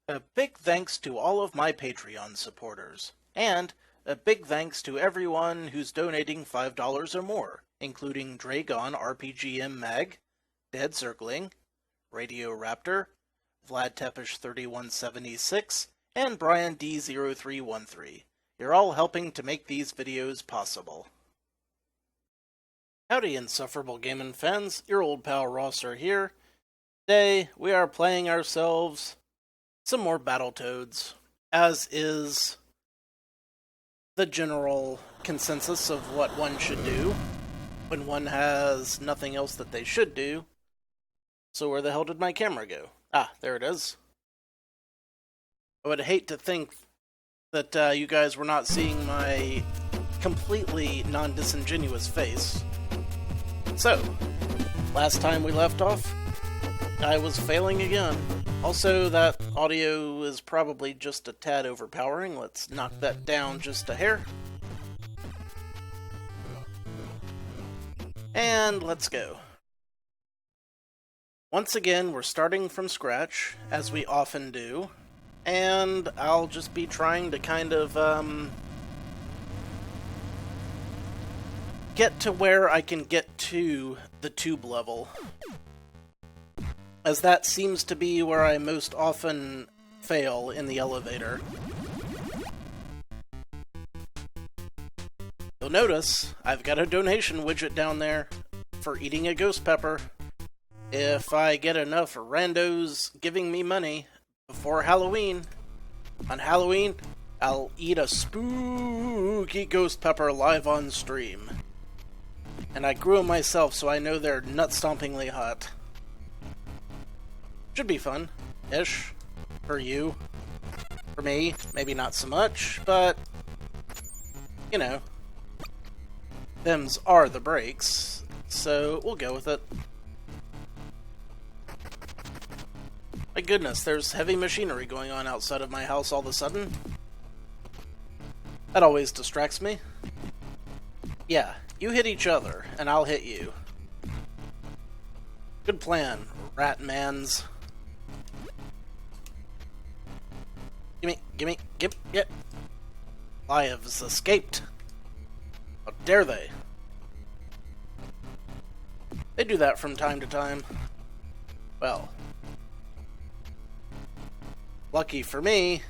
A big thanks to all of my Patreon supporters, and a big thanks to everyone who's donating $5 or more, including Dragon RPGM Mag, Dead Circling, Radio Raptor, Vlad Tepish 3176, and Brian D0313. You're all helping to make these videos possible. Howdy, Insufferable Gaming fans, your old pal Rosser here. Today, we are playing ourselves some more Battletoads, as is the general consensus of what one should do when one has nothing else that they should do. So where the hell did my camera go? Ah, there it is. I would hate to think that you guys were not seeing my completely non-disingenuous face. So, last time we left off, I was failing again. Also, that audio is probably just a tad overpowering. Let's knock that down just a hair. And let's go. Once again, we're starting from scratch, as we often do. And I'll just be trying to kind of, get to where I can get to the tube level, as that seems to be where I most often fail in the elevator. You'll notice I've got a donation widget down there for eating a ghost pepper. If I get enough randos giving me money before Halloween, on Halloween, I'll eat a spooky ghost pepper live on stream. And I grew them myself, so I know they're nut-stompingly hot. Should be fun-ish. For you. For me, maybe not so much, but you know. Thems are the breaks, so we'll go with it. My goodness, there's heavy machinery going on outside of my house all of a sudden. That always distracts me. Yeah. You hit each other, and I'll hit you. Good plan, Ratmans. Gimme, get. Lives escaped. How dare they? They do that from time to time. Well, lucky for me,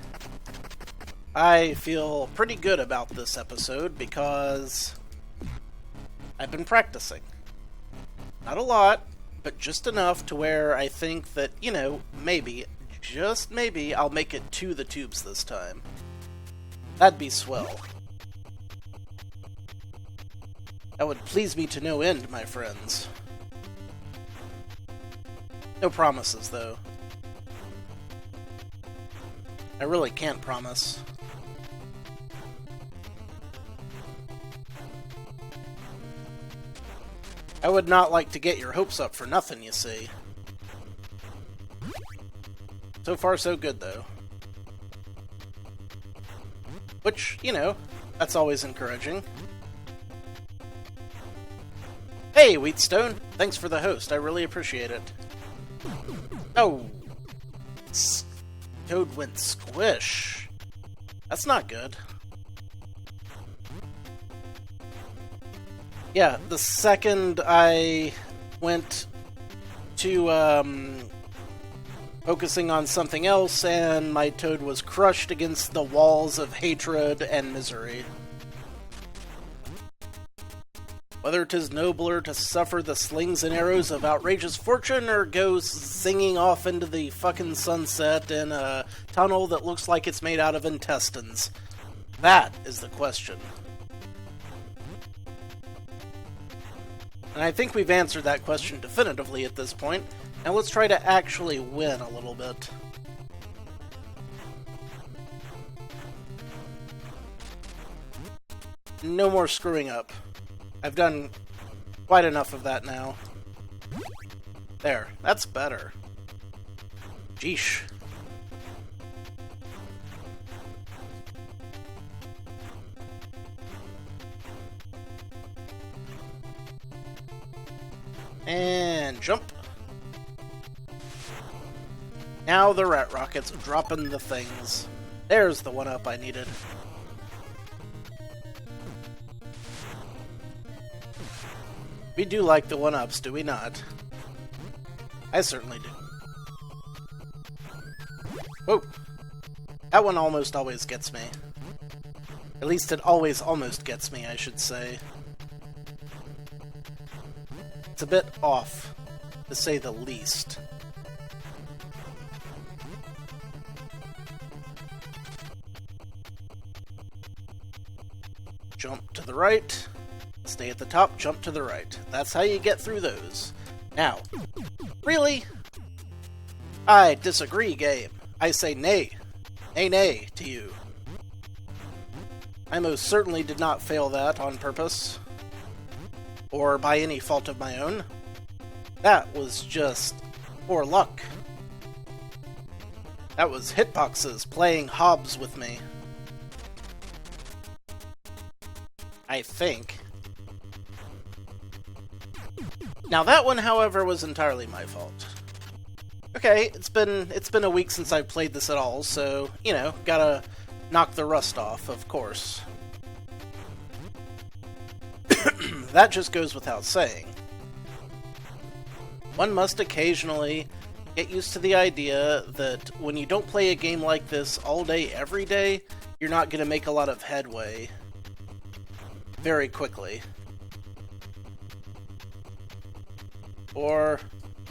I feel pretty good about this episode because I've been practicing. Not a lot, but just enough to where I think that, you know, maybe, just maybe, I'll make it to the tubes this time. That'd be swell. That would please me to no end, my friends. No promises, though. I really can't promise. I would not like to get your hopes up for nothing, you see. So far, so good, though. Which, you know, that's always encouraging. Hey, Wheatstone! Thanks for the host, I really appreciate it. Oh! Toad went squish. That's not good. Yeah, the second I went to, focusing on something else, and my toad was crushed against the walls of hatred and misery. Whether 'tis nobler to suffer the slings and arrows of outrageous fortune, or go singing off into the fucking sunset in a tunnel that looks like it's made out of intestines. That is the question. And I think we've answered that question definitively at this point. Now let's try to actually win a little bit. No more screwing up. I've done quite enough of that now. There, that's better. Jeesh. And jump. Now the rat rockets dropping the things. There's the one-up I needed. We do like the one-ups, do we not? I certainly do. Whoa! That one almost always gets me. At least it always almost gets me, I should say. It's a bit off, to say the least. Jump to the right. Stay at the top, jump to the right. That's how you get through those. Now, really? I disagree, game. I say nay. Nay, nay to you. I most certainly did not fail that on purpose. Or by any fault of my own. That was just poor luck. That was hitboxes playing Hobbs with me. I think. Now that one, however, was entirely my fault. Okay, it's been a week since I've played this at all, so, you know, gotta knock the rust off, of course. That just goes without saying. One must occasionally get used to the idea that when you don't play a game like this all day, every day, you're not gonna make a lot of headway very quickly. 4,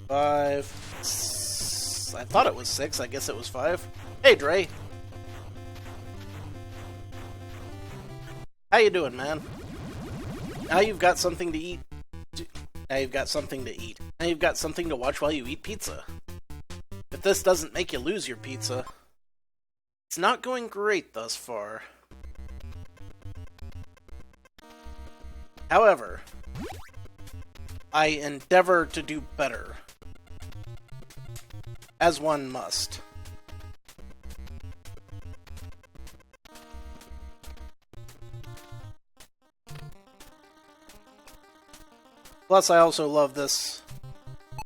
5, I thought it was 6, I guess it was 5. Hey, Dre. How you doing, man? Now you've got something to eat. Now you've got something to eat. Now you've got something to watch while you eat pizza. If this doesn't make you lose your pizza, it's not going great thus far. However, I endeavor to do better. As one must. Plus, I also love this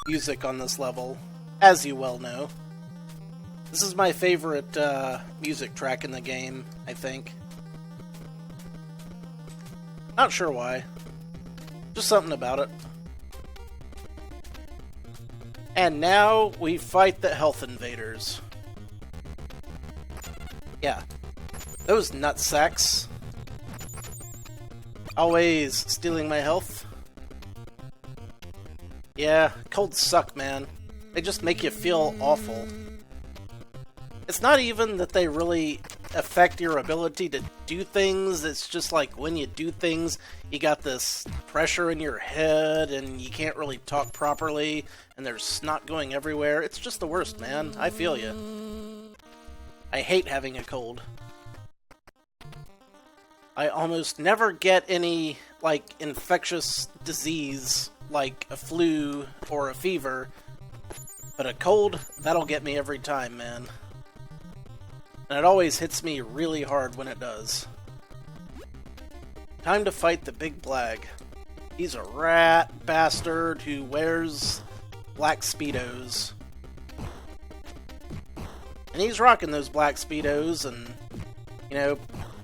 music on this level, as you well know. This is my favorite music track in the game, I think. Not sure why. Just something about it. And now we fight the health invaders. Yeah. Those nutsacks. Always stealing my health. Yeah, colds suck, man. They just make you feel awful. It's not even that they really affect your ability to do things, it's just like when you do things, you got this pressure in your head and you can't really talk properly and there's snot going everywhere. It's just the worst, man. I feel you. I hate having a cold. I almost never get any, like, infectious disease, like a flu or a fever, but a cold, that'll get me every time, man. And it always hits me really hard when it does. Time to fight the big blag. He's a rat bastard who wears black Speedos. And he's rocking those black Speedos, and, you know,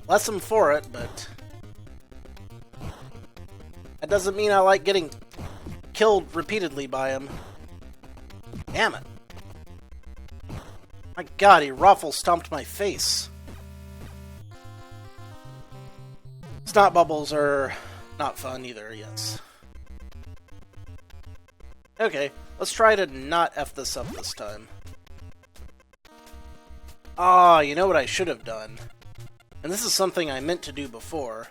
bless him for it, but that doesn't mean I like getting killed repeatedly by him. Damn it. My god, he raffle stomped my face. Snot bubbles are not fun either, yes. Okay, let's try to not F this up this time. Ah, you know what I should have done? And this is something I meant to do before.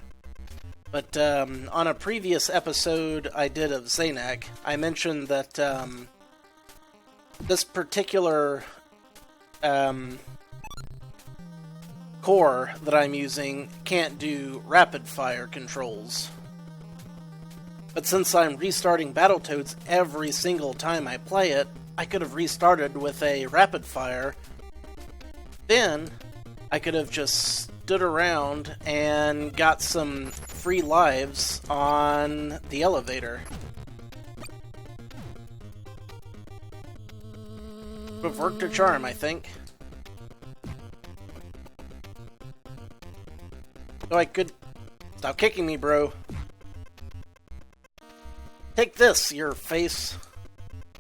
But on a previous episode I did of Zanak, I mentioned that this particular core that I'm using can't do rapid fire controls. But since I'm restarting Battletoads every single time I play it, I could have restarted with a rapid fire. Then I could have just stood around and got some free lives on the elevator. have worked a charm, I think. Oh, I could... Stop kicking me, bro. Take this, your face.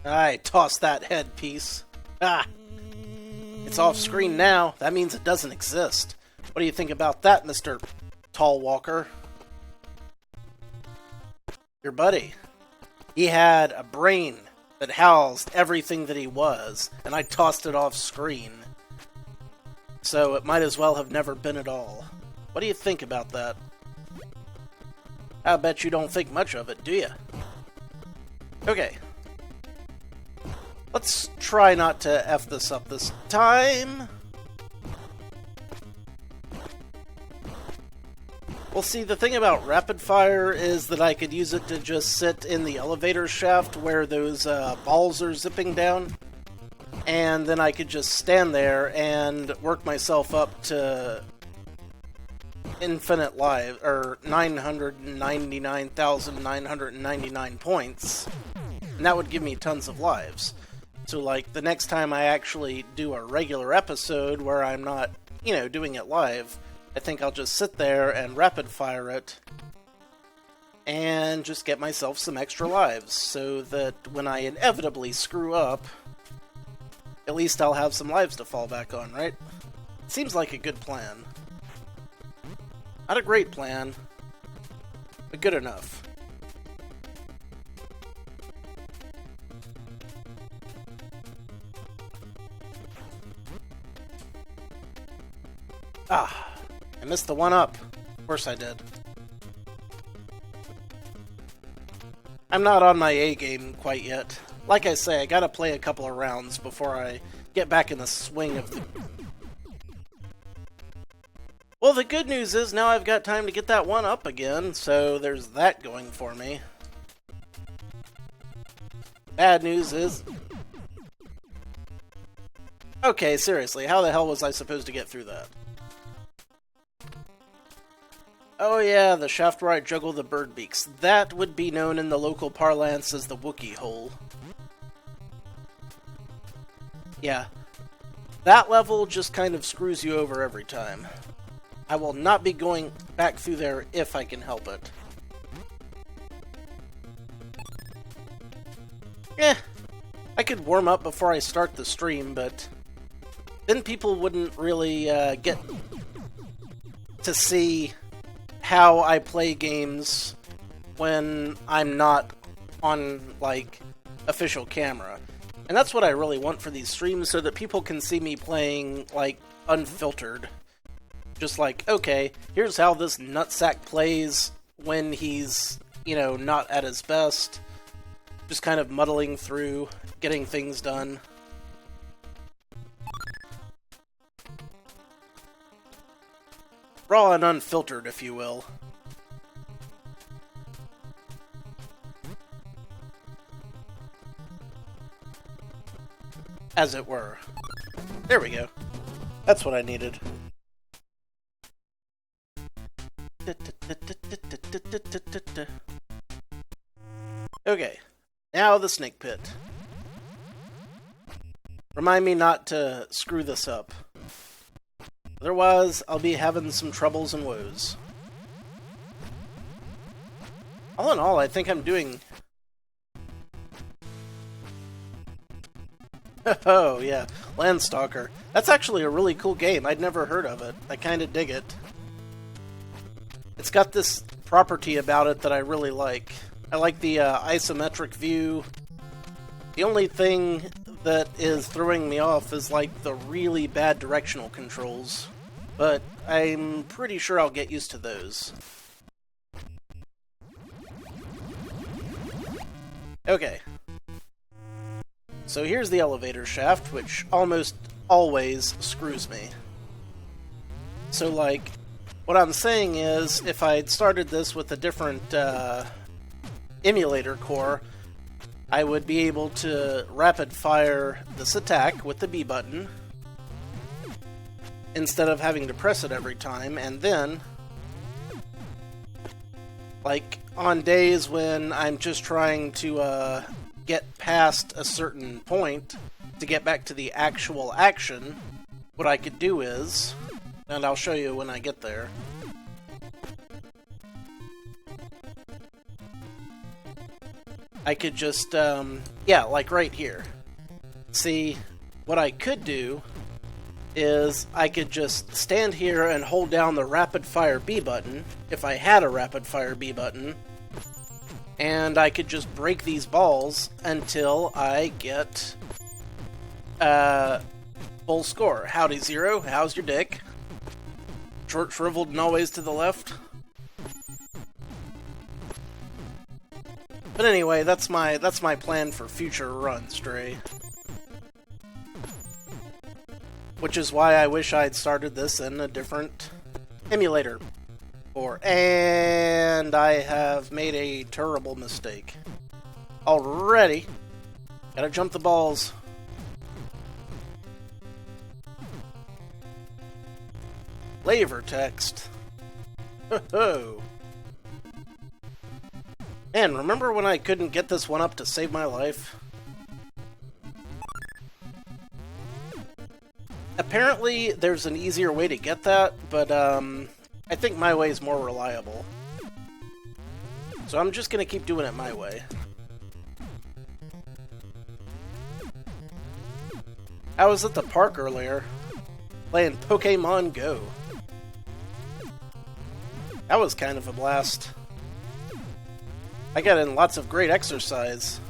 I tossed that headpiece. Ah! It's off screen now. That means it doesn't exist. What do you think about that, Mr. Tall Walker? Your buddy. He had a brain that housed everything that he was, and I tossed it off screen. So it might as well have never been at all. What do you think about that? I bet you don't think much of it, do you? Okay. Let's try not to F this up this time. Well, see, the thing about rapid fire is that I could use it to just sit in the elevator shaft where those balls are zipping down. And then I could just stand there and work myself up to infinite lives, or 999,999 points. And that would give me tons of lives. So, like, the next time I actually do a regular episode where I'm not, you know, doing it live, I think I'll just sit there and rapid fire it and just get myself some extra lives so that when I inevitably screw up, at least I'll have some lives to fall back on, right? Seems like a good plan. Not a great plan, but good enough. Ah, I missed the one up. Of course I did. I'm not on my A game quite yet. Like I say, I gotta play a couple of rounds before I get back in the swing of the... Well, the good news is now I've got time to get that one up again, so there's that going for me. Bad news is... Okay, seriously, how the hell was I supposed to get through that? Oh yeah, the shaft where I juggle the bird beaks. That would be known in the local parlance as the Wookiee hole. Yeah. That level just kind of screws you over every time. I will not be going back through there if I can help it. I could warm up before I start the stream, but then people wouldn't really get to see how I play games when I'm not on, like, official camera. And that's what I really want for these streams, so that people can see me playing, like, unfiltered. Just like, okay, here's how this nutsack plays when he's, you know, not at his best. Just kind of muddling through, getting things done. Raw and unfiltered, if you will. As it were. There we go. That's what I needed. Okay, now the snake pit. Remind me not to screw this up. Otherwise, I'll be having some troubles and woes. All in all, I think I'm doing... Oh, yeah. Landstalker. That's actually a really cool game. I'd never heard of it. I kinda dig it. It's got this property about it that I really like. I like the isometric view. The only thing that is throwing me off is like the really bad directional controls. But I'm pretty sure I'll get used to those. Okay. So here's the elevator shaft, which almost always screws me. So, like, what I'm saying is, if I'd started this with a different emulator core, I would be able to rapid fire this attack with the B button, instead of having to press it every time, and then, like, on days when I'm just trying to get past a certain point to get back to the actual action, what I could do is, and I'll show you when I get there. I could just, yeah, like right here. See, what I could do is I could just stand here and hold down the rapid fire B button, if I had a rapid fire B button, and I could just break these balls until I get full score. Howdy, Zero. How's your dick? Short, shriveled, and always to the left. But anyway, that's my plan for future runs, Stray. Which is why I wish I'd started this in a different emulator. And I have made a terrible mistake. Already. Gotta jump the balls. Flavor text. Ho-ho. Man, remember when I couldn't get this one up to save my life? Apparently, there's an easier way to get that, but I think my way is more reliable. So I'm just gonna keep doing it my way. I was at the park earlier, playing Pokemon Go. That was kind of a blast. I got in lots of great exercise.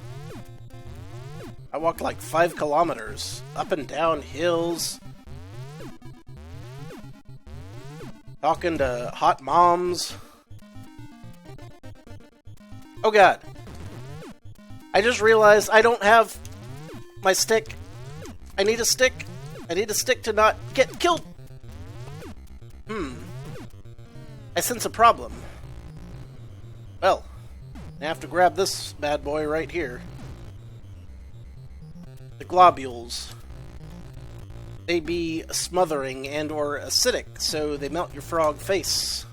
I walked like 5 kilometers, up and down hills, talking to hot moms. Oh god. I just realized I don't have my stick. I need a stick. I need a stick to not get killed. I sense a problem. Well, I have to grab this bad boy right here. The globules. They be smothering and or acidic, so they melt your frog face.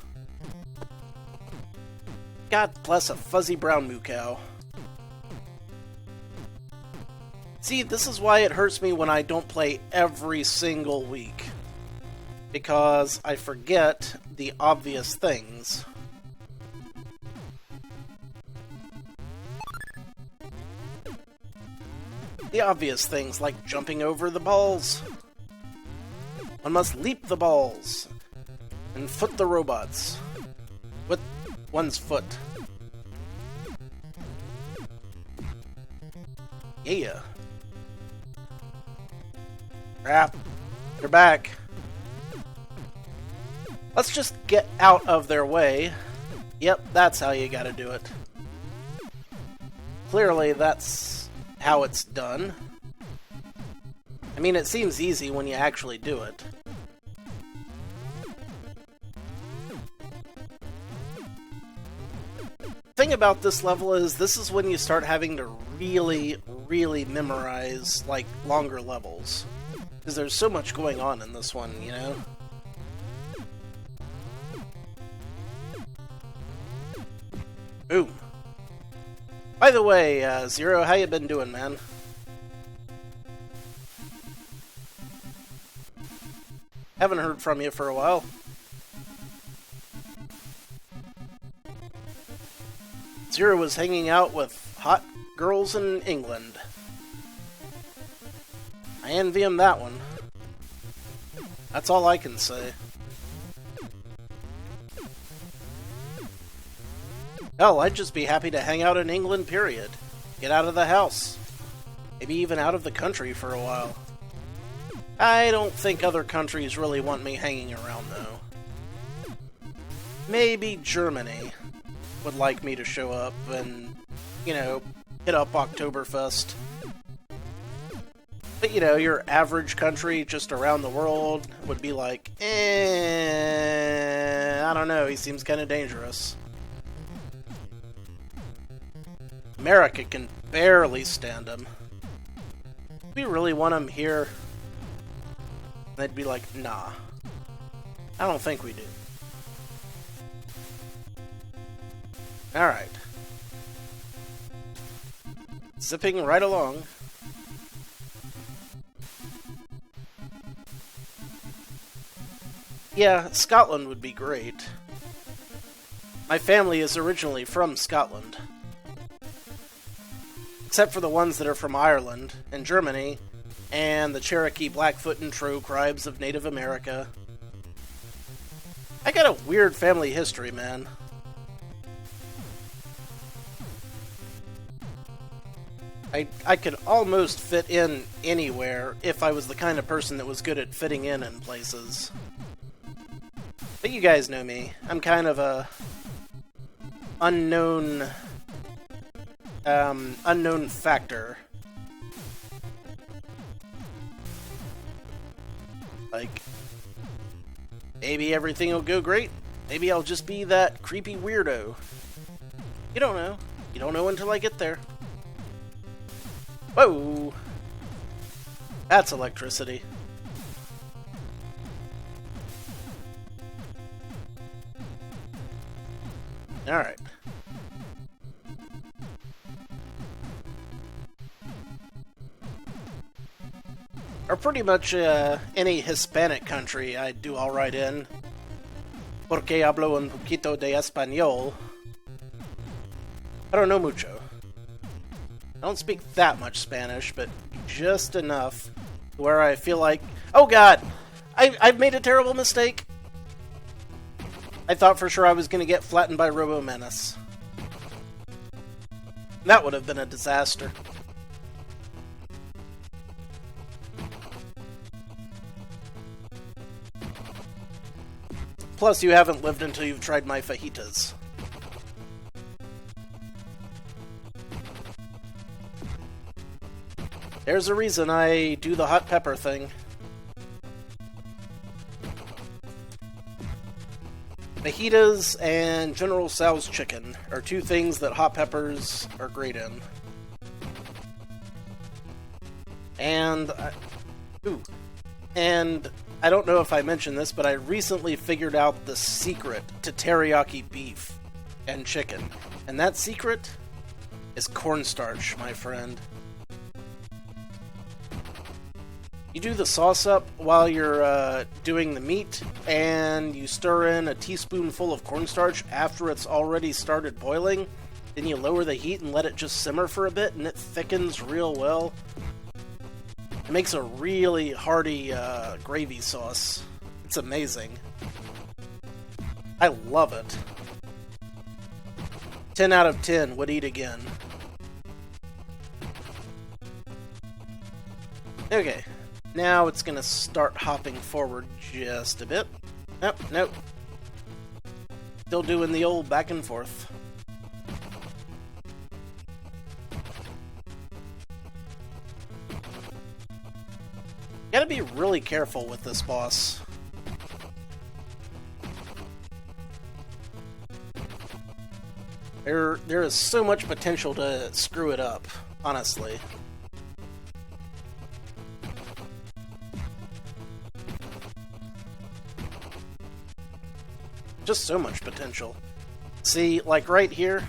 God bless a fuzzy brown moo cow. See, this is why it hurts me when I don't play every single week. Because I forget the obvious things. The obvious things like jumping over the balls. One must leap the balls and foot the robots with one's foot. Yeah. Crap. They're back. Let's just get out of their way. Yep, that's how you gotta do it. Clearly, that's how it's done. I mean, it seems easy when you actually do it. The thing about this level is, this is when you start having to really, really memorize, like, longer levels. Because there's so much going on in this one, you know? Boom. By the way, Zero, how you been doing, man? Haven't heard from you for a while. Zero was hanging out with hot girls in England. I envy him that one. That's all I can say. Hell, I'd just be happy to hang out in England, period. Get out of the house. Maybe even out of the country for a while. I don't think other countries really want me hanging around, though. Maybe Germany would like me to show up and, you know, hit up Oktoberfest. But, you know, your average country just around the world would be like, I don't know, he seems kind of dangerous. America can barely stand him. Do we really want him here? They'd be like, nah. I don't think we do. Alright. Zipping right along. Yeah, Scotland would be great. My family is originally from Scotland. Except for the ones that are from Ireland and Germany, and the Cherokee, Blackfoot, and Crow tribes of Native America. I got a weird family history, man. I could almost fit in anywhere if I was the kind of person that was good at fitting in places. But you guys know me. I'm kind of a unknown factor. Like, maybe everything will go great. Maybe I'll just be that creepy weirdo. You don't know. You don't know until I get there. Whoa! That's electricity. Alright. Or pretty much any Hispanic country I'd do alright in. Porque hablo un poquito de español. I don't know mucho. I don't speak that much Spanish, but just enough where I feel like... Oh god! I've made a terrible mistake! I thought for sure I was going to get flattened by Robo Menace. That would have been a disaster. Plus, you haven't lived until you've tried my fajitas. There's a reason I do the hot pepper thing. Fajitas and General Tso's chicken are two things that hot peppers are great in. And I don't know if I mentioned this, but I recently figured out the secret to teriyaki beef and chicken. And that secret is cornstarch, my friend. You do the sauce up while you're doing the meat, and you stir in a teaspoonful of cornstarch after it's already started boiling. Then you lower the heat and let it just simmer for a bit, and it thickens real well. It makes a really hearty gravy sauce. It's amazing. I love it. 10 out of 10 would eat again. Okay. Now it's going to start hopping forward just a bit. Nope. Still doing the old back and forth. Gotta be really careful with this boss. There is so much potential to screw it up, honestly. Just so much potential. See, like right here,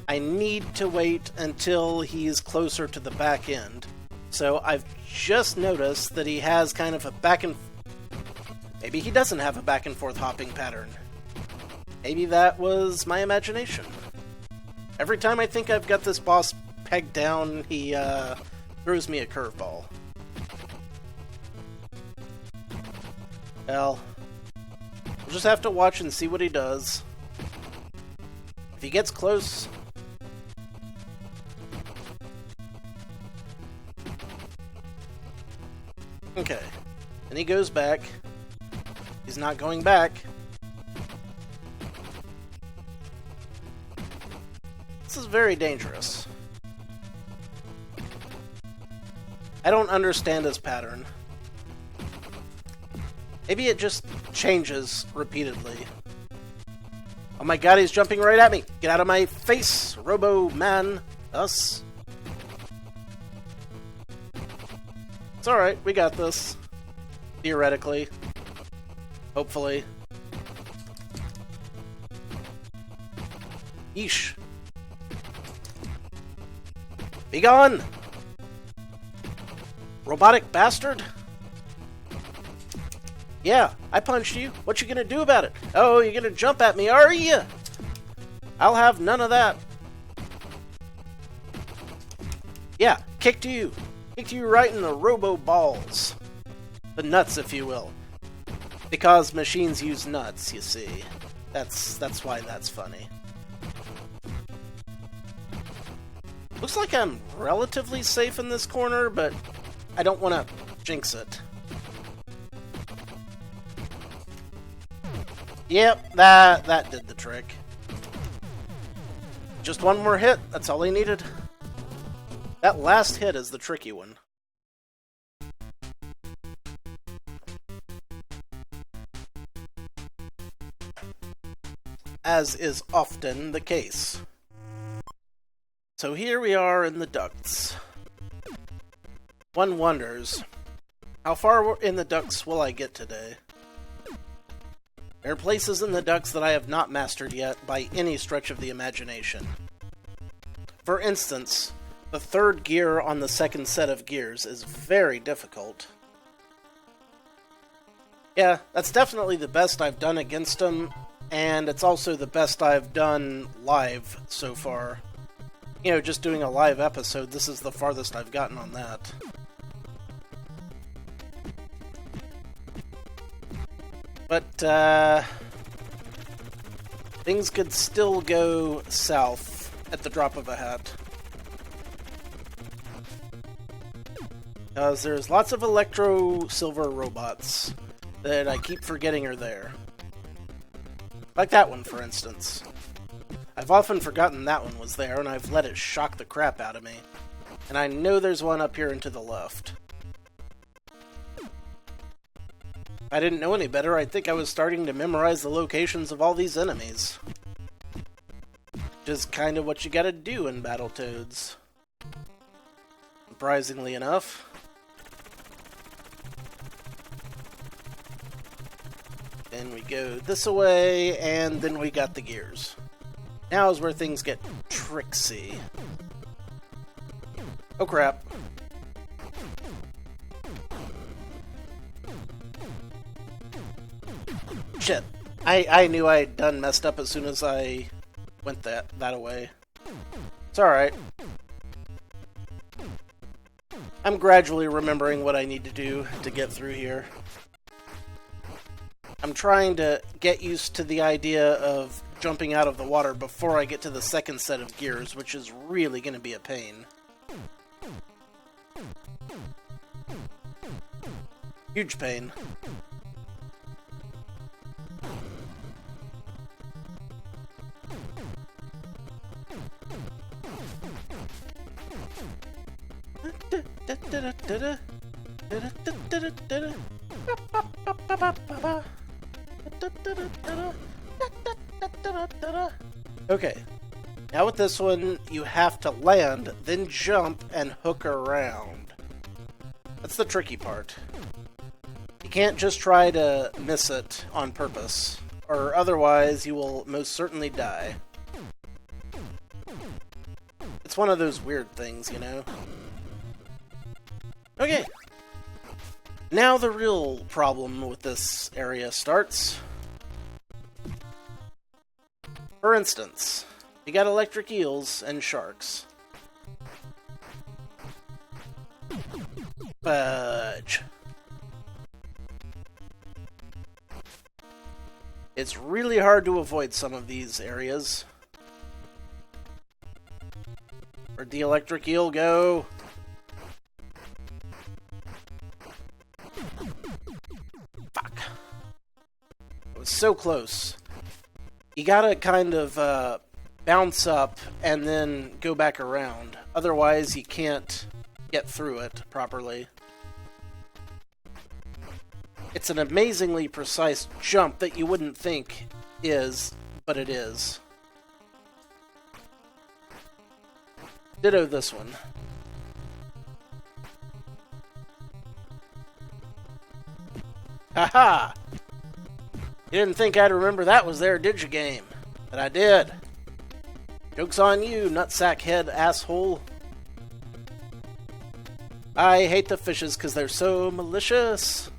I need to wait until he's closer to the back end. So I've just noticed that he has kind of a back and... Maybe he doesn't have a back and forth hopping pattern. Maybe that was my imagination. Every time I think I've got this boss pegged down, he throws me a curveball. Well, we'll just have to watch and see what he does. If he gets close... Okay. And he goes back. He's not going back. This is very dangerous. I don't understand his pattern. Maybe it just changes repeatedly. Oh my god, he's jumping right at me! Get out of my face, Robo-Man! Us! It's alright, we got this. Theoretically. Hopefully. Yeesh. Be gone! Robotic bastard! Yeah, I punched you. What you gonna do about it? Oh, you're gonna jump at me, are you? I'll have none of that. Yeah, kicked you. Kicked you right in the robo balls. The nuts, if you will. Because machines use nuts, you see. That's why that's funny. Looks like I'm relatively safe in this corner, but I don't want to jinx it. Yep, that did the trick. Just one more hit, that's all he needed. That last hit is the tricky one. As is often the case. So here we are in the ducts. One wonders, how far in the ducts will I get today? There are places in the ducts that I have not mastered yet by any stretch of the imagination. For instance, the third gear on the second set of gears is very difficult. Yeah, that's definitely the best I've done against them, and it's also the best I've done live so far. You know, just doing a live episode, this is the farthest I've gotten on that. But, things could still go south at the drop of a hat. Because there's lots of electro-silver robots that I keep forgetting are there. Like that one, for instance. I've often forgotten that one was there, and I've let it shock the crap out of me. And I know there's one up here and to the left. If I didn't know any better, I'd think I was starting to memorize the locations of all these enemies. Which is kind of what you gotta do in Battletoads. Surprisingly enough. Then we go this way, and then we got the gears. Now is where things get tricksy. Oh crap. Shit. I knew I'd done messed up as soon as I went that away. It's alright. I'm gradually remembering what I need to do to get through here. I'm trying to get used to the idea of jumping out of the water before I get to the second set of gears, which is really going to be a pain. Huge pain. Okay, now with this one, you have to land, then jump and hook around. That's the tricky part. You can't just try to miss it on purpose, or otherwise you will most certainly die. It's one of those weird things, you know? Okay. Now the real problem with this area starts. For instance, you got electric eels and sharks. Fudge. It's really hard to avoid some of these areas. Where'd the electric eel go? Fuck. It was so close. You gotta kind of bounce up and then go back around. Otherwise, you can't get through it properly. It's an amazingly precise jump that you wouldn't think is, but it is. Ditto this one. Haha! You didn't think I'd remember that was there, did you, game? But I did. Joke's on you, nutsack head asshole. I hate the fishes because they're so malicious.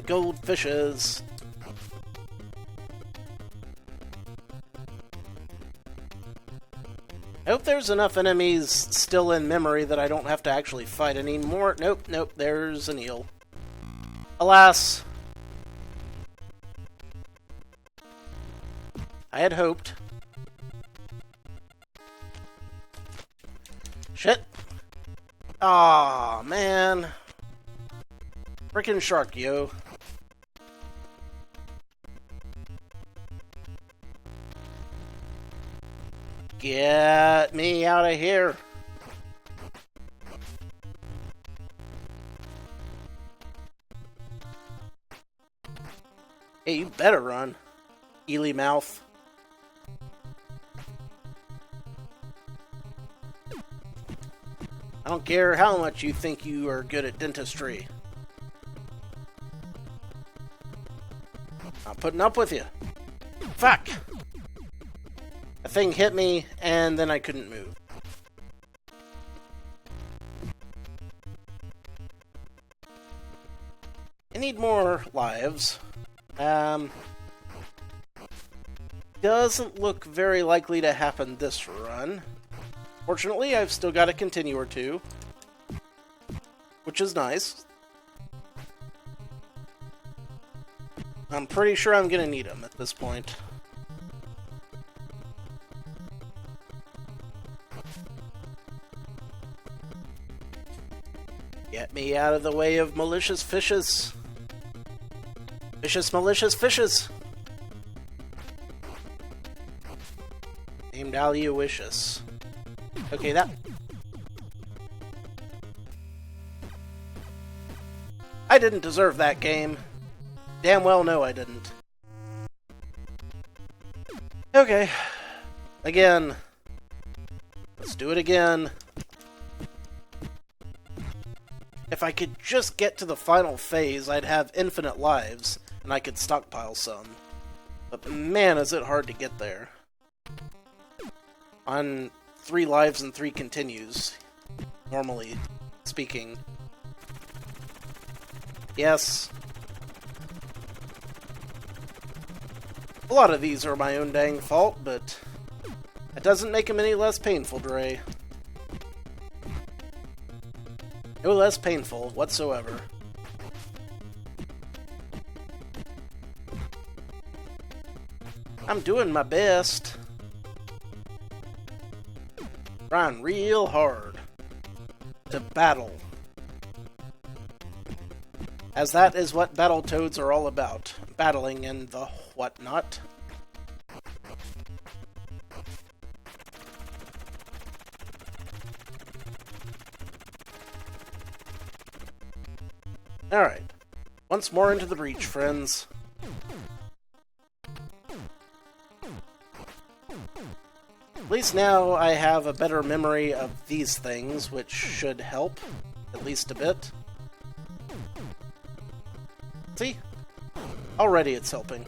goldfishes. I hope there's enough enemies still in memory that I don't have to actually fight anymore. Nope, nope, there's an eel. Alas. I had hoped. Shit. Aw, man. Frickin' shark, yo. Get me out of here. Hey, you better run, Ely mouth. I don't care how much you think you are good at dentistry. I'm putting up with you. Fuck! A thing hit me, and then I couldn't move. I need more lives. Doesn't look very likely to happen this run. Fortunately, I've still got a continue or two, which is nice. I'm pretty sure I'm gonna need them at this point. Get me out of the way of malicious fishes. Vicious, malicious fishes. Named Aloysius. Okay, that... I didn't deserve that game. Damn well no I didn't. Okay. Again. Let's do it again. If I could just get to the final phase, I'd have infinite lives, and I could stockpile some. But man, is it hard to get there. On 3 lives and 3 continues, normally speaking. Yes. A lot of these are my own dang fault, but that doesn't make them any less painful, Dre. No less painful whatsoever. I'm doing my best. Trying real hard to battle. As that is what Battletoads are all about. Battling and the whatnot. Alright. Once more into the breach, friends. At least now I have a better memory of these things, which should help. At least a bit. See? Already it's helping.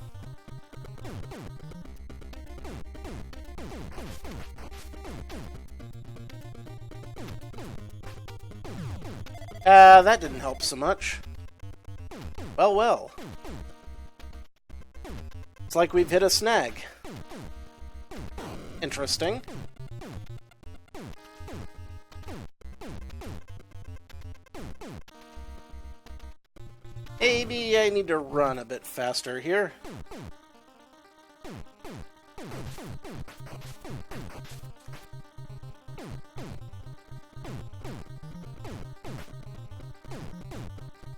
That didn't help so much. Well, well. It's like we've hit a snag. Interesting. Maybe I need to run a bit faster here.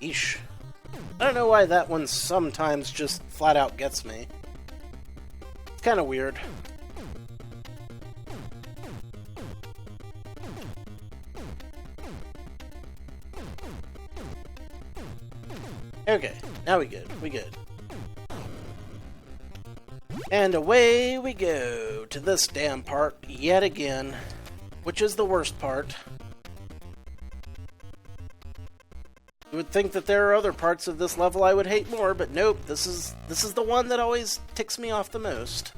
Eesh. I don't know why that one sometimes just flat out gets me. It's kind of weird. Okay, now we good. We good. And away we go to this damn part yet again, which is the worst part. You would think that there are other parts of this level I would hate more, but nope, this is the one that always ticks me off the most.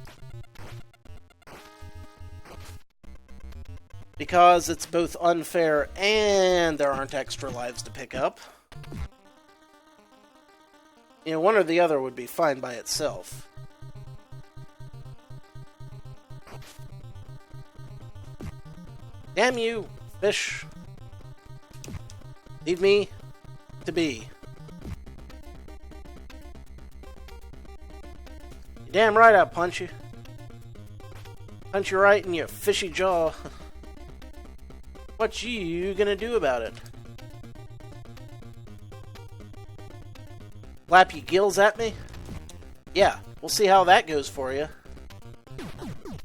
Because it's both unfair and there aren't extra lives to pick up. You know, one or the other would be fine by itself. Damn you, fish. Leave me to be. You're damn right I'll punch you. Punch you right in your fishy jaw. What you gonna do about it? Flap your gills at me? Yeah, we'll see how that goes for you.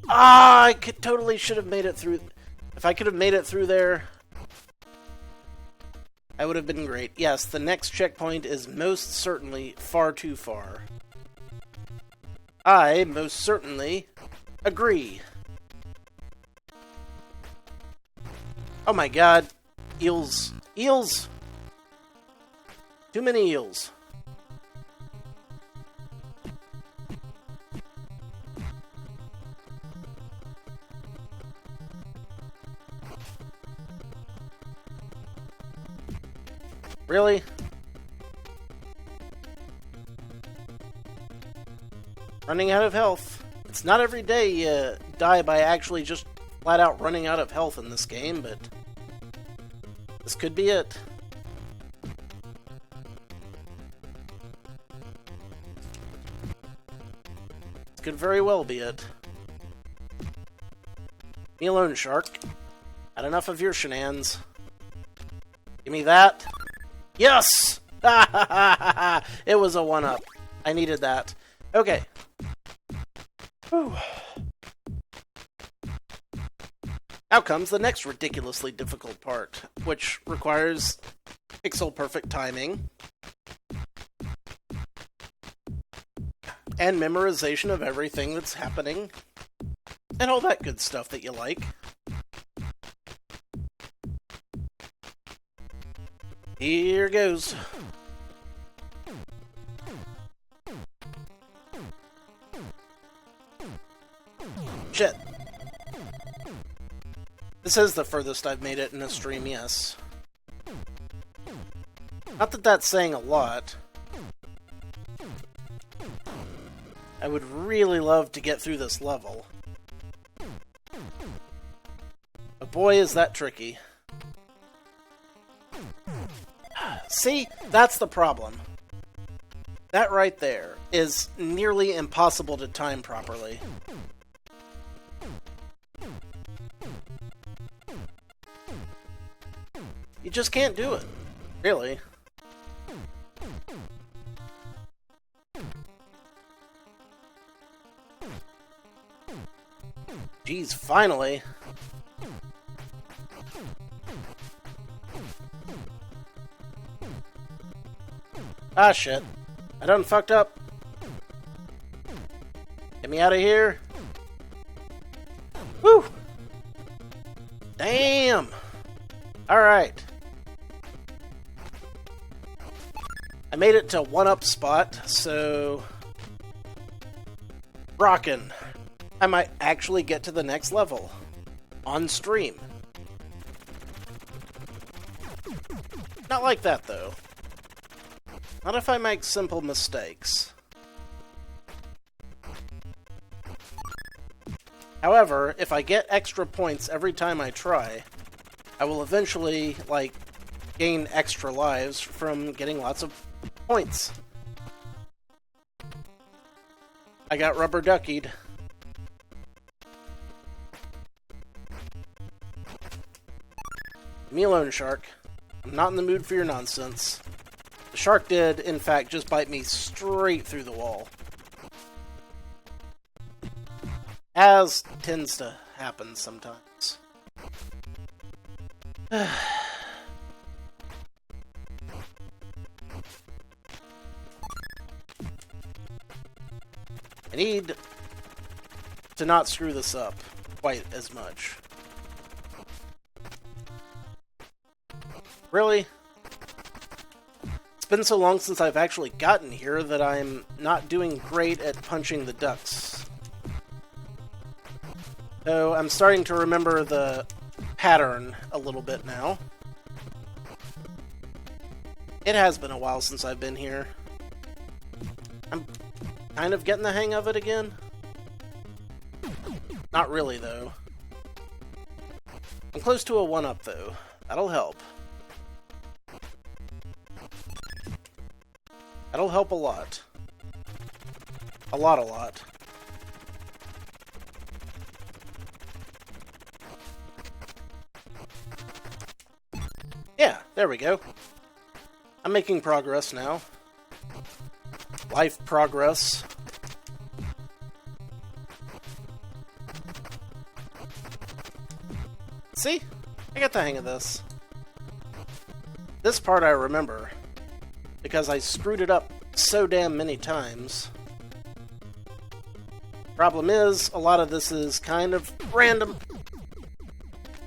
Ah, I totally should have made it through. If I could have made it through there, I would have been great. Yes, the next checkpoint is most certainly far too far. I most certainly agree. Oh my god. Eels. Eels! Too many eels. Really? Running out of health. It's not every day you die by actually just flat out running out of health in this game, but this could be it. This could very well be it. Leave me alone, shark. Had enough of your shenanigans. Give me that. Yes! It was a 1-up. I needed that. Okay. Whew. Now comes the next ridiculously difficult part, which requires pixel-perfect timing and memorization of everything that's happening and all that good stuff that you like. Here goes. Shit. This is the furthest I've made it in a stream, yes. Not that that's saying a lot. I would really love to get through this level. But boy, is that tricky. See, that's the problem. That right there is nearly impossible to time properly. You just can't do it, really. Jeez, finally. Ah, shit. I done fucked up. Get me out of here. Woo! Damn! Alright. I made it to 1-up spot, so... rockin'. I might actually get to the next level. On stream. Not like that, though. Not if I make simple mistakes. However, if I get extra points every time I try, I will eventually, like, gain extra lives from getting lots of points. I got rubber duckied. Leave me alone, shark. I'm not in the mood for your nonsense. The shark did, in fact, just bite me straight through the wall. As tends to happen sometimes. I need to not screw this up quite as much. Really? It's been so long since I've actually gotten here that I'm not doing great at punching the ducks. So I'm starting to remember the pattern a little bit now. It has been a while since I've been here. kind of getting the hang of it again. Not really, though. I'm close to a 1-up, though. That'll help. That'll help a lot. A lot. Yeah, there we go. I'm making progress now. Life progress. See? I got the hang of this. This part I remember, because I screwed it up so damn many times. Problem is, a lot of this is kind of random.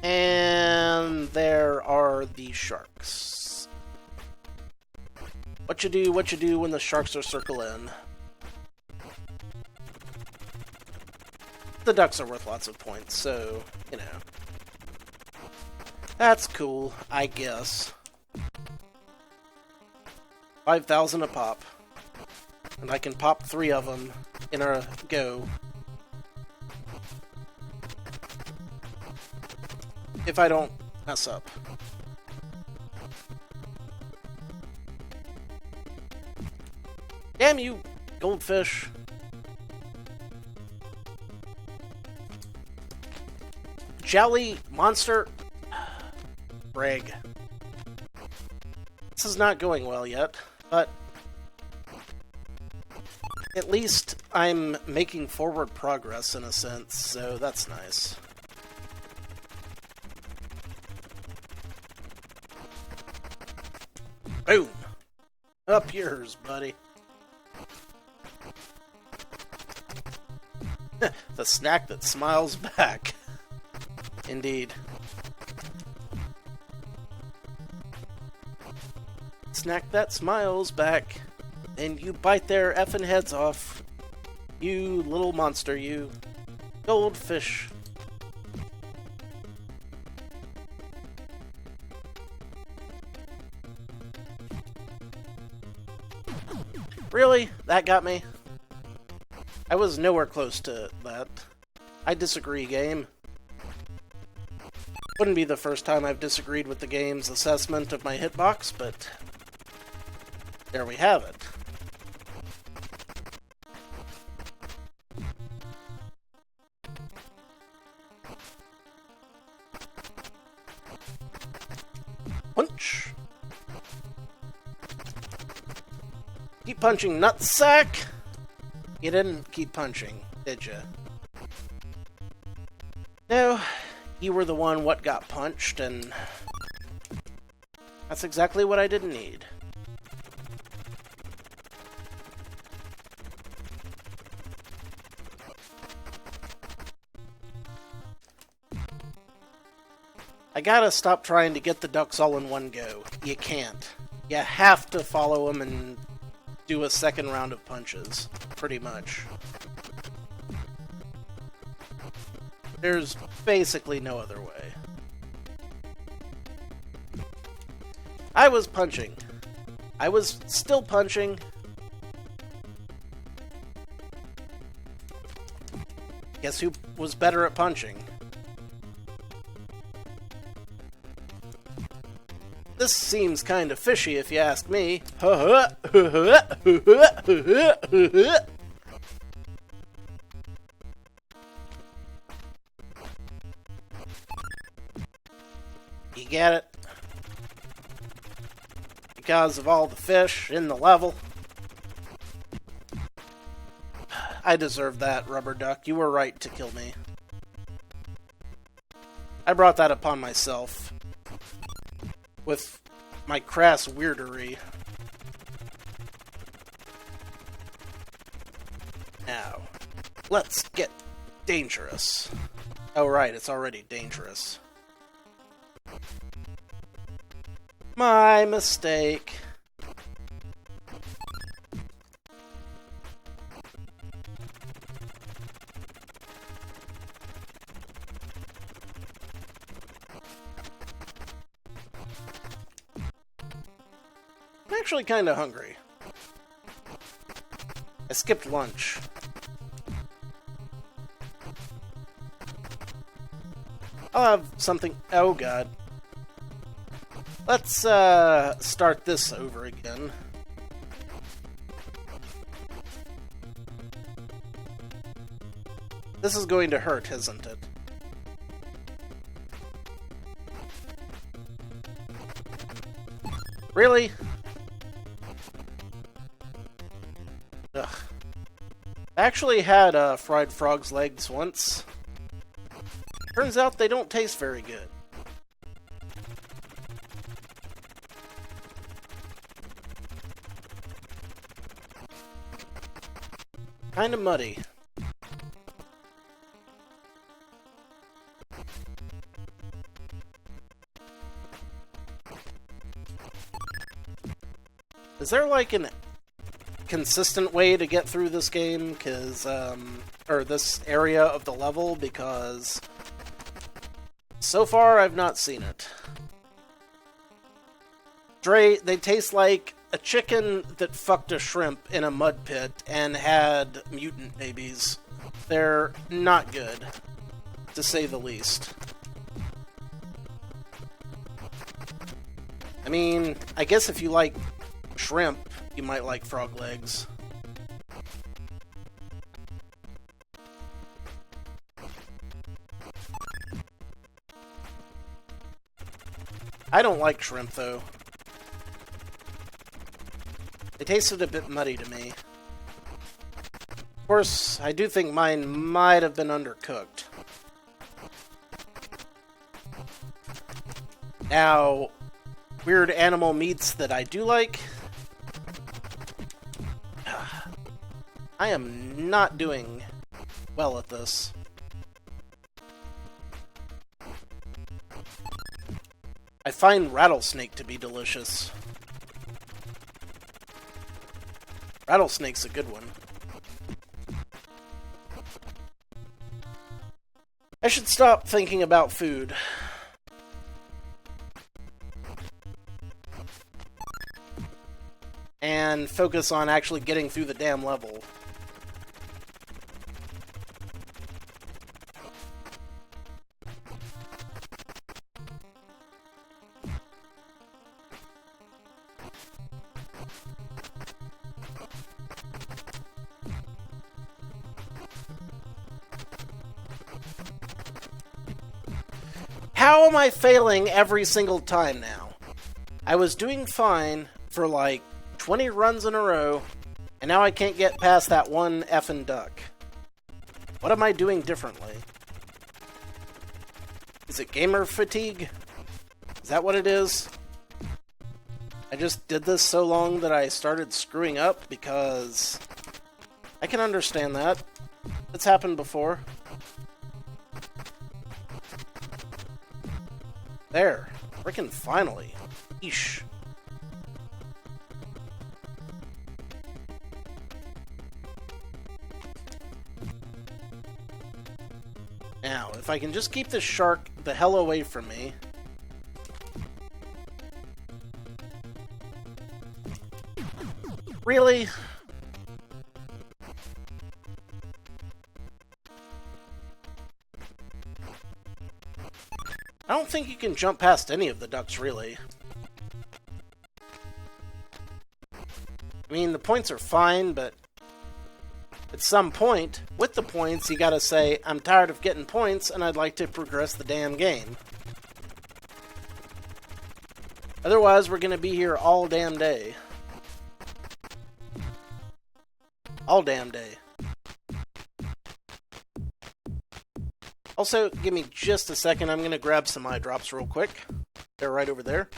And there are the sharks. What you do when the sharks are circling. The ducks are worth lots of points, so, you know. That's cool, I guess. 5,000 a pop. And I can pop 3 of them in a go. If I don't mess up. Damn you, goldfish. Jelly monster. Brig. This is not going well yet, but at least I'm making forward progress in a sense, so that's nice. Boom! Up yours, buddy. The snack that smiles back. Indeed. Snack that smiles back. And you bite their effing heads off. You little monster, you. Goldfish. Really? That got me? I was nowhere close to that. I disagree, game. Wouldn't be the first time I've disagreed with the game's assessment of my hitbox, but there we have it. Punch! Keep punching, nutsack! You didn't keep punching, did you? No, you were the one what got punched, and that's exactly what I didn't need. I gotta stop trying to get the ducks all in one go. You can't. You have to follow them and do a second round of punches, pretty much. There's basically no other way. I was punching. I was still punching. Guess who was better at punching? This seems kind of fishy if you ask me. You get it? Because of all the fish in the level. I deserve that, Rubber Duck. You were right to kill me. I brought that upon myself. With my crass weirdery. Now, let's get dangerous. Oh right, it's already dangerous. My mistake. I'm actually kind of hungry. I skipped lunch. I'll have something... Oh, God. Let's, start this over again. This is going to hurt, isn't it? Really? Ugh. I actually had fried frog's legs once. Turns out they don't taste very good. Kinda muddy. Is there like an consistent way to get through this game? Or this area of the level? Because so far I've not seen it. They taste like a chicken that fucked a shrimp in a mud pit and had mutant babies. They're not good, to say the least. I mean, I guess if you like shrimp, you might like frog legs. I don't like shrimp, though. They tasted a bit muddy to me. Of course, I do think mine might have been undercooked. Now, weird animal meats that I do like. I am not doing well at this. I find rattlesnake to be delicious. Rattlesnake's a good one. I should stop thinking about food. And focus on actually getting through the damn level. How am I failing every single time now? I was doing fine for like 20 runs in a row, and now I can't get past that one effing duck. What am I doing differently? Is it gamer fatigue? Is that what it is? I just did this so long that I started screwing up, because I can understand that. It's happened before. There. Frickin' finally. Eesh. Now, if I can just keep this shark the hell away from me. Really? I don't think you can jump past any of the ducks, really. I mean, the points are fine, but at some point, with the points, you gotta say, I'm tired of getting points, and I'd like to progress the damn game. Otherwise, we're gonna be here all damn day. All damn day. Also, give me just a second. I'm going to grab some eye drops real quick. They're right over there.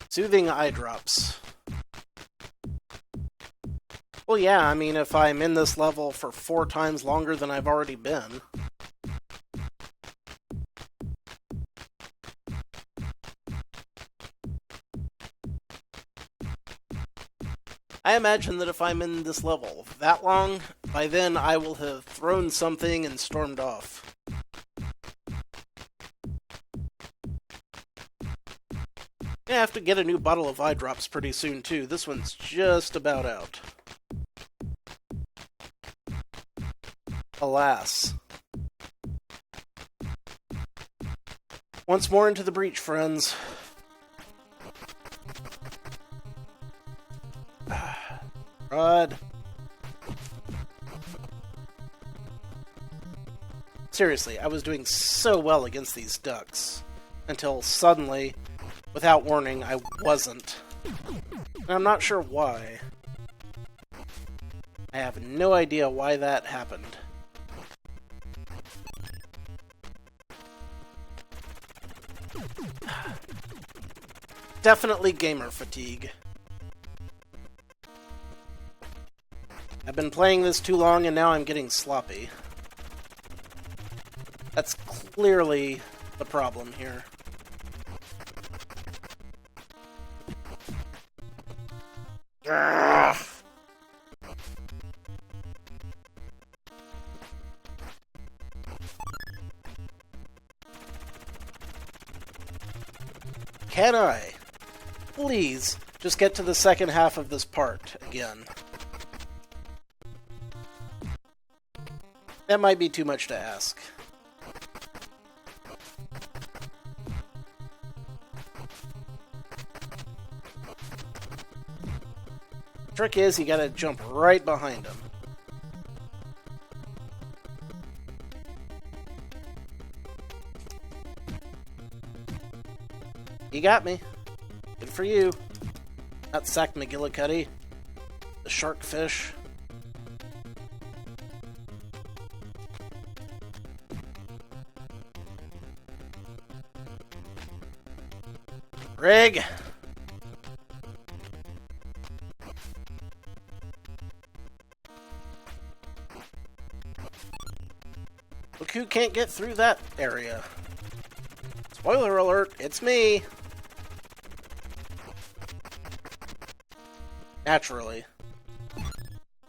Soothing eye drops. Well, yeah, I mean, if I'm in this level for 4 times longer than I've already been... I imagine that if I'm in this level that long, by then I will have thrown something and stormed off. I have to get a new bottle of eye drops pretty soon, too. This one's just about out. Alas. Once more into the breach, friends. Rod. Seriously, I was doing so well against these ducks. Until suddenly, without warning, I wasn't. And I'm not sure why. I have no idea why that happened. Definitely gamer fatigue. I've been playing this too long and now I'm getting sloppy. That's clearly the problem here. Ugh. Can I, please, just get to the second half of this part again? That might be too much to ask. Trick is, you gotta jump right behind him. You got me. Good for you. Not Sack McGillicuddy. The shark fish. Rig! Look who can't get through that area. Spoiler alert, it's me! Naturally.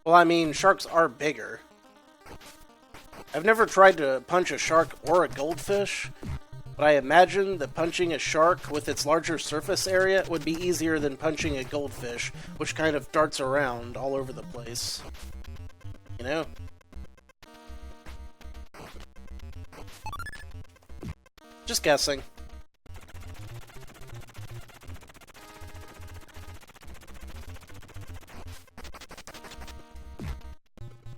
Well, I mean, sharks are bigger. I've never tried to punch a shark or a goldfish, but I imagine that punching a shark with its larger surface area would be easier than punching a goldfish, which kind of darts around all over the place. You know? Just guessing.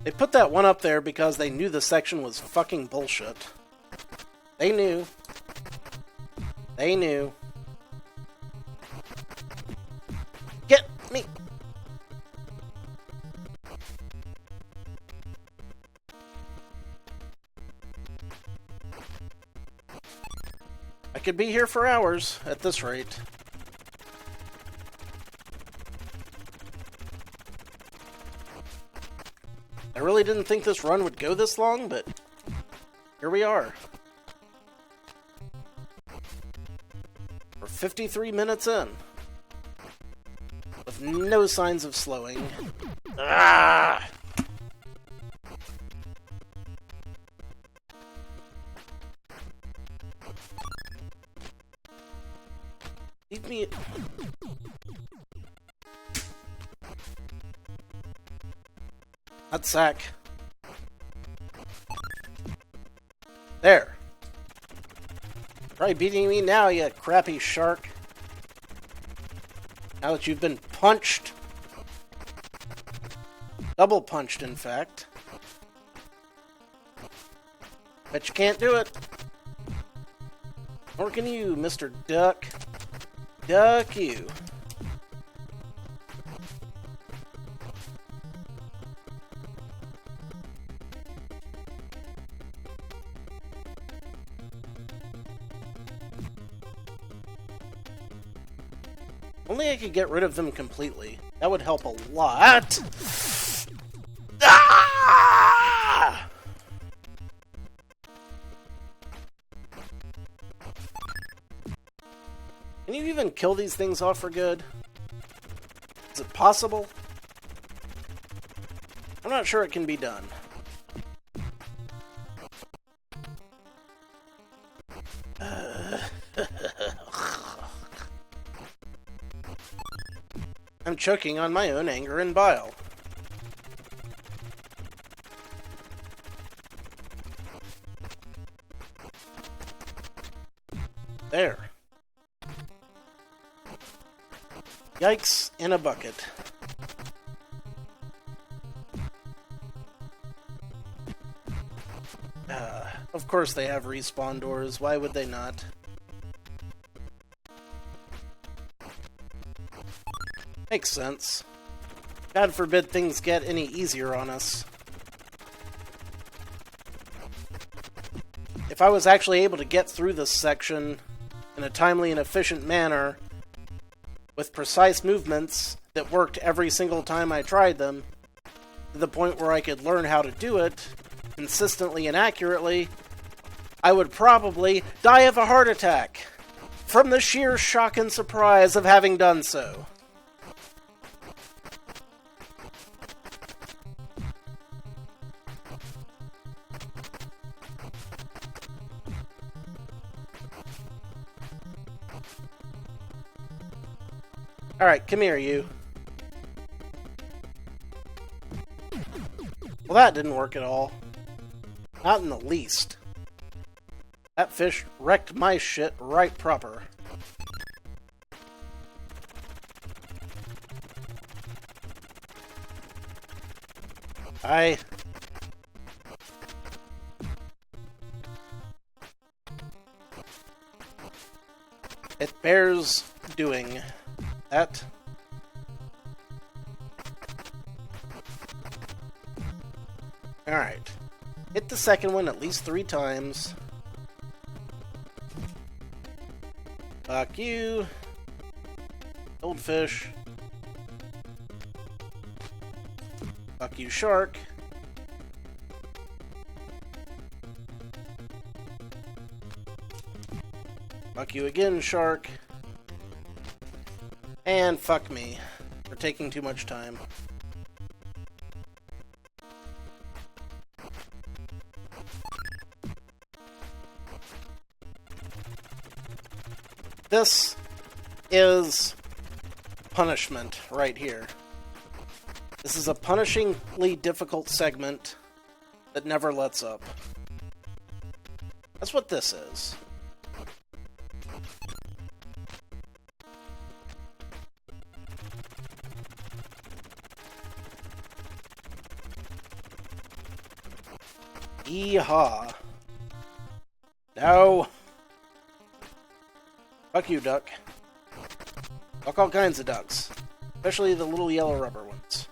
They put that one up there because they knew the section was fucking bullshit. They knew. They knew. Get me! I could be here for hours at this rate. I really didn't think this run would go this long, but here we are. We're 53 minutes in, with no signs of slowing. Ah! Leave me... Nutsack. There. Probably beating me now, you crappy shark. Now that you've been punched. Double punched, in fact. Bet you can't do it. Nor can you, Mr. Duck. Duck you. Only I could get rid of them completely. That would help a lot. Ah! Can you even kill these things off for good? Is it possible? I'm not sure it can be done. I'm choking on my own anger and bile. There. Yikes in a bucket. Of course they have respawn doors. Why would they not? Makes sense. God forbid things get any easier on us. If I was actually able to get through this section in a timely and efficient manner, with precise movements that worked every single time I tried them, to the point where I could learn how to do it consistently and accurately, I would probably die of a heart attack from the sheer shock and surprise of having done so. Alright, come here, you. Well, that didn't work at all. Not in the least. That fish wrecked my shit right proper. It bears doing that. Alright. Hit the second one at least 3 times. Fuck you. Goldfish. Fuck you, shark. Fuck you again, shark. And fuck me for taking too much time. This is punishment right here. This is a punishingly difficult segment that never lets up. That's what this is. Yeehaw. No. Fuck you, duck. Fuck all kinds of ducks. Especially the little yellow rubber ones.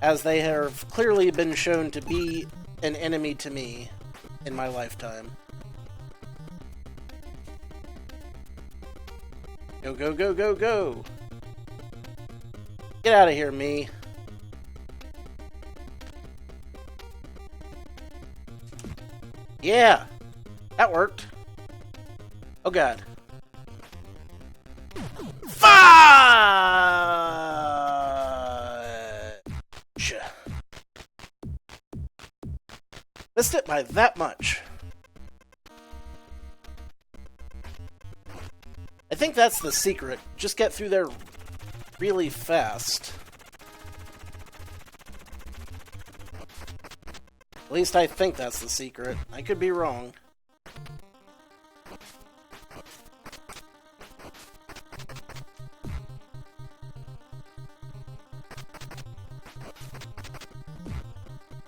As they have clearly been shown to be an enemy to me in my lifetime. Go, go, go, go, go! Get out of here, me. Yeah! That worked. Oh god. Fudge! Missed it by that much. I think that's the secret. Just get through there really fast. At least I think that's the secret. I could be wrong.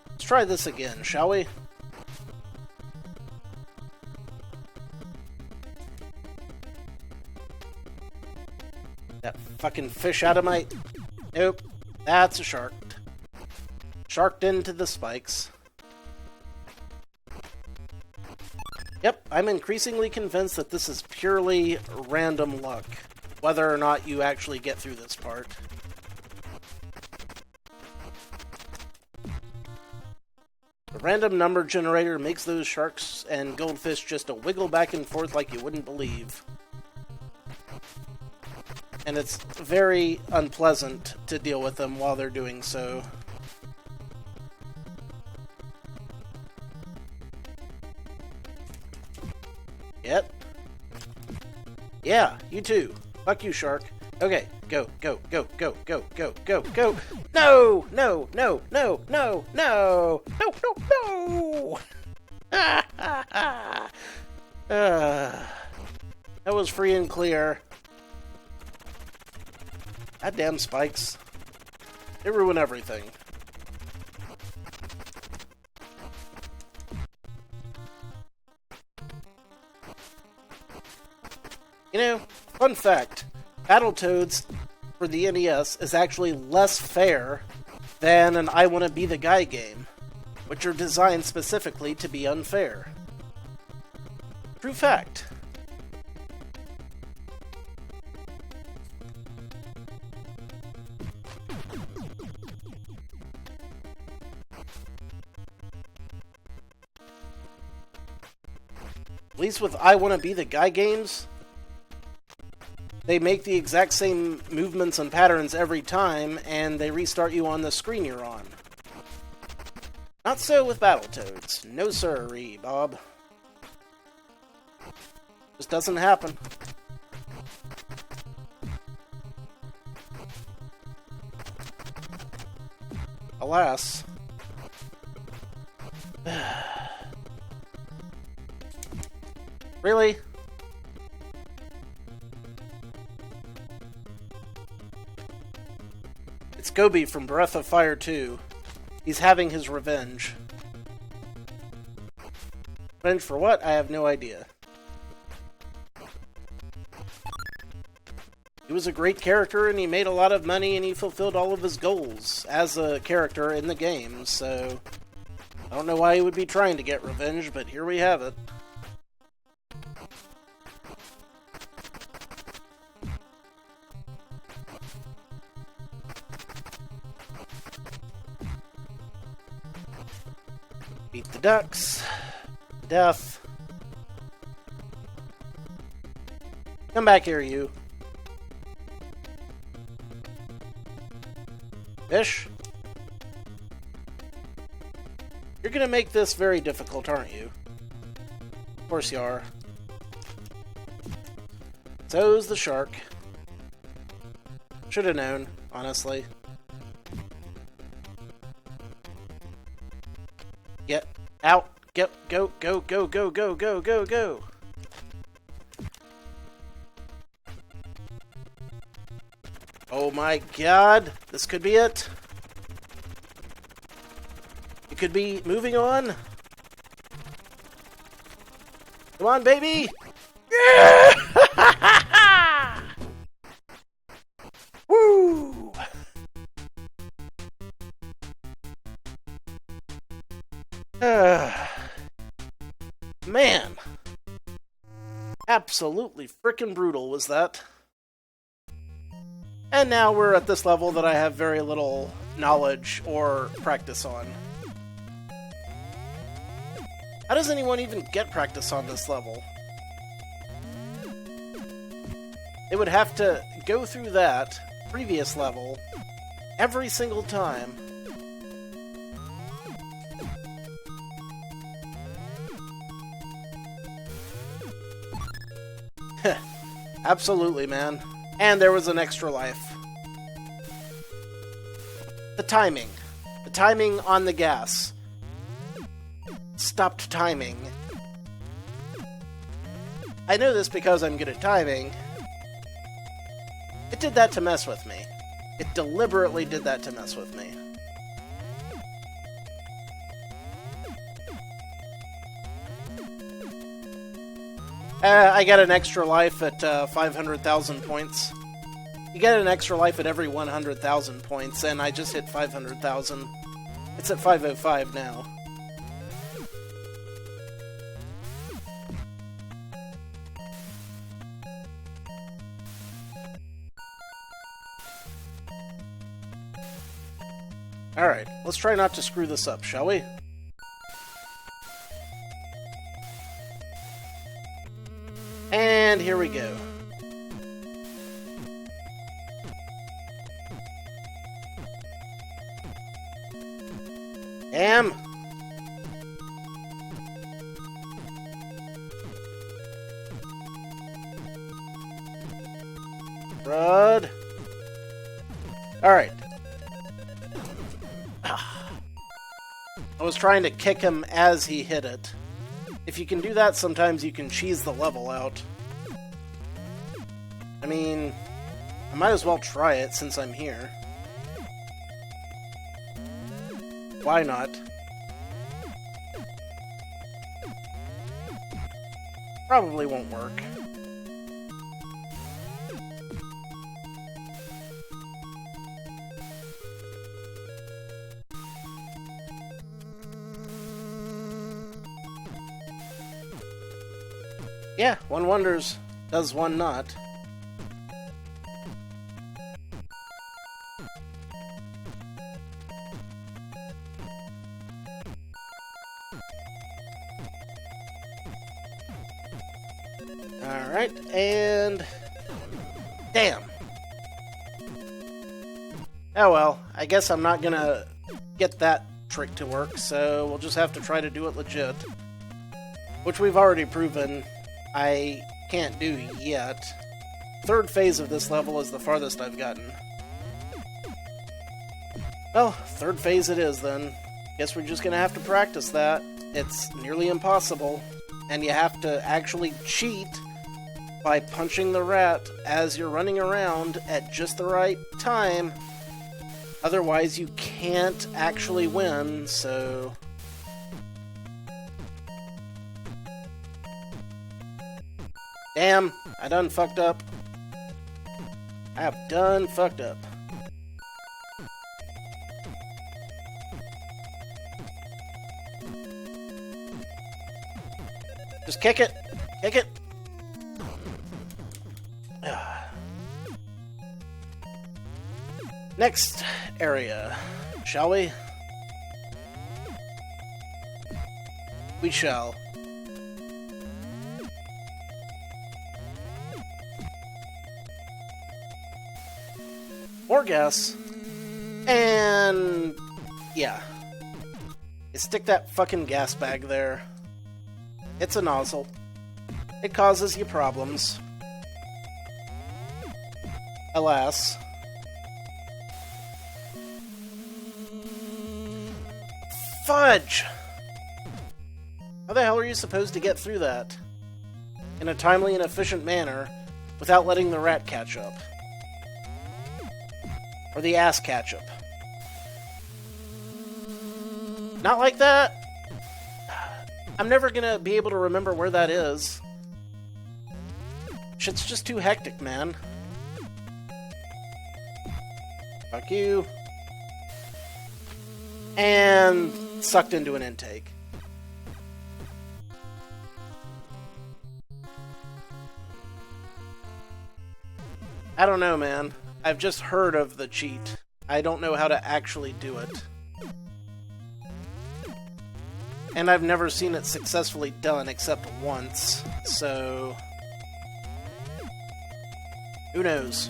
Let's try this again, shall we? That fucking fish out of my... Nope. That's a shark. Sharked into the spikes. Yep, I'm increasingly convinced that this is purely random luck, whether or not you actually get through this part. The random number generator makes those sharks and goldfish just a wiggle back and forth like you wouldn't believe. And it's very unpleasant to deal with them while they're doing so. Yeah, you too. Fuck you, shark. Okay, go, go, go, go, go, go, go, go. No, no, no, no, no, no, no, no, no. That was free and clear. Goddamn spikes. They ruin everything. You know, fun fact, Battletoads for the NES is actually less fair than an I Wanna Be the Guy game, which are designed specifically to be unfair. True fact. At least with I Wanna Be the Guy games, they make the exact same movements and patterns every time, and they restart you on the screen you're on. Not so with Battletoads. No sirree, Bob. Just doesn't happen. Alas. Really? It's Gobi from Breath of Fire 2. He's having his revenge. Revenge for what? I have no idea. He was a great character and he made a lot of money and he fulfilled all of his goals as a character in the game, so I don't know why he would be trying to get revenge, but here we have it. Beat the ducks. Death. Come back here, you. Fish? You're gonna make this very difficult, aren't you? Of course you are. So's the shark. Should have known, honestly. Get out. Go, go, go, go, go, go, go, go, go. Oh my god. This could be it. It could be moving on. Come on, baby. Yeah! Woo! Man. Absolutely frickin' brutal was that. And now we're at this level that I have very little knowledge or practice on. How does anyone even get practice on this level? They would have to go through that previous level every single time. Absolutely, man. And there was an extra life. The timing. The timing on the gas. Stopped timing. I know this because I'm good at timing. It did that to mess with me. It deliberately did that to mess with me. I got an extra life at 500,000 points. You get an extra life at every 100,000 points, and I just hit 500,000. It's at 505 now. Alright, let's try not to screw this up, shall we? And here we go. Damn! I was trying to kick him as he hit it. If you can do that, sometimes you can cheese the level out. I mean, I might as well try it since I'm here. Why not? Probably won't work. Yeah, one wonders, does one not? Alright, and... damn! Oh well, I guess I'm not gonna get that trick to work, so we'll just have to try to do it legit. Which we've already proven I can't do yet. Third phase of this level is the farthest I've gotten. Well, third phase it is then. Guess we're just gonna have to practice that. It's nearly impossible, and you have to actually cheat by punching the rat as you're running around at just the right time. Otherwise you can't actually win, so... damn, I done fucked up. I have done fucked up. Just kick it! Kick it! Next area, shall we? We shall. More gas. And... yeah. You stick that fucking gas bag there. It's a nozzle. It causes you problems. Alas. Fudge! How the hell are you supposed to get through that in a timely and efficient manner without letting the rat catch up? Or the ass catch up? Not like that? I'm never gonna be able to remember where that is. Shit's just too hectic, man. Fuck you. And sucked into an intake. I don't know, man. I've just heard of the cheat. I don't know how to actually do it. And I've never seen it successfully done except once, so... who knows?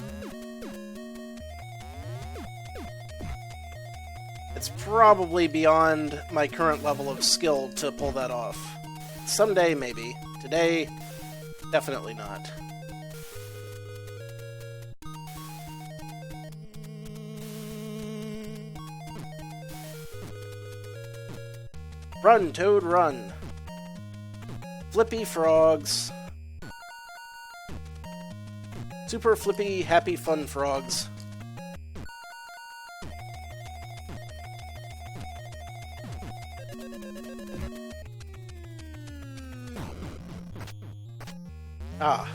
It's probably beyond my current level of skill to pull that off. Someday, maybe. Today, definitely not. Run, Toad, run. Flippy frogs. Super flippy, happy, fun frogs. Ah.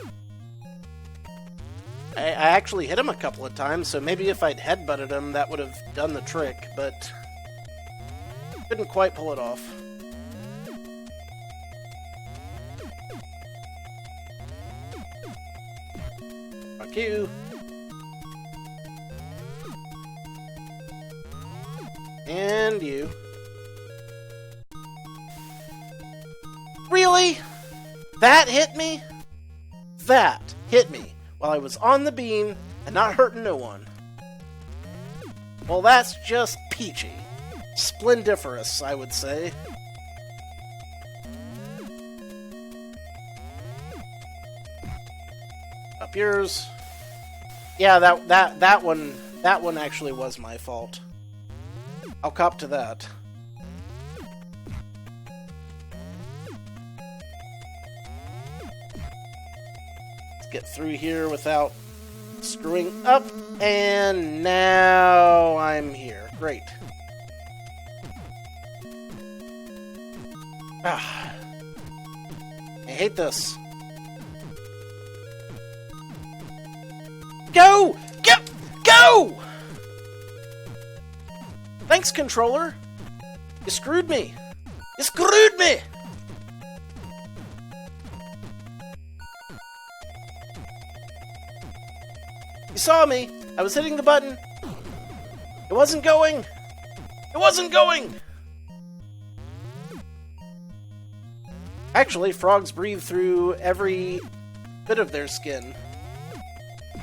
I actually hit him a couple of times, so maybe if I'd headbutted him, that would have done the trick, but... couldn't quite pull it off. Fuck you. And you. Really? That hit me? That hit me while I was on the beam and not hurting no one. Well, that's just peachy. Splendiferous, I would say. Up yours. Yeah, that one actually was my fault. I'll cop to that. Get through here without screwing up, and now I'm here. Great. Ah. I hate this. Go! Go! Thanks, controller. You screwed me. You screwed me! You saw me. I was hitting the button. It wasn't going. It wasn't going! Actually, frogs breathe through every bit of their skin.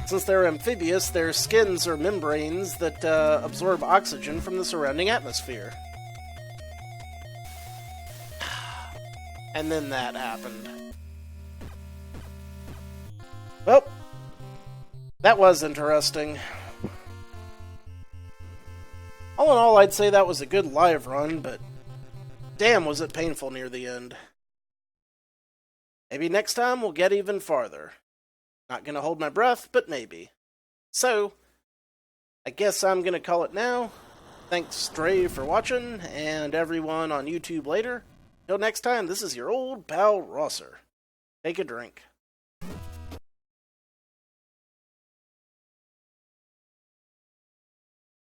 Since they're amphibious, their skins are membranes that absorb oxygen from the surrounding atmosphere. And then that happened. Well, that was interesting. All in all, I'd say that was a good live run, but damn was it painful near the end. Maybe next time we'll get even farther. Not gonna hold my breath, but maybe. So, I guess I'm gonna call it now. Thanks, Stray, for watching, and everyone on YouTube later. Till next time, this is your old pal Rosser. Take a drink.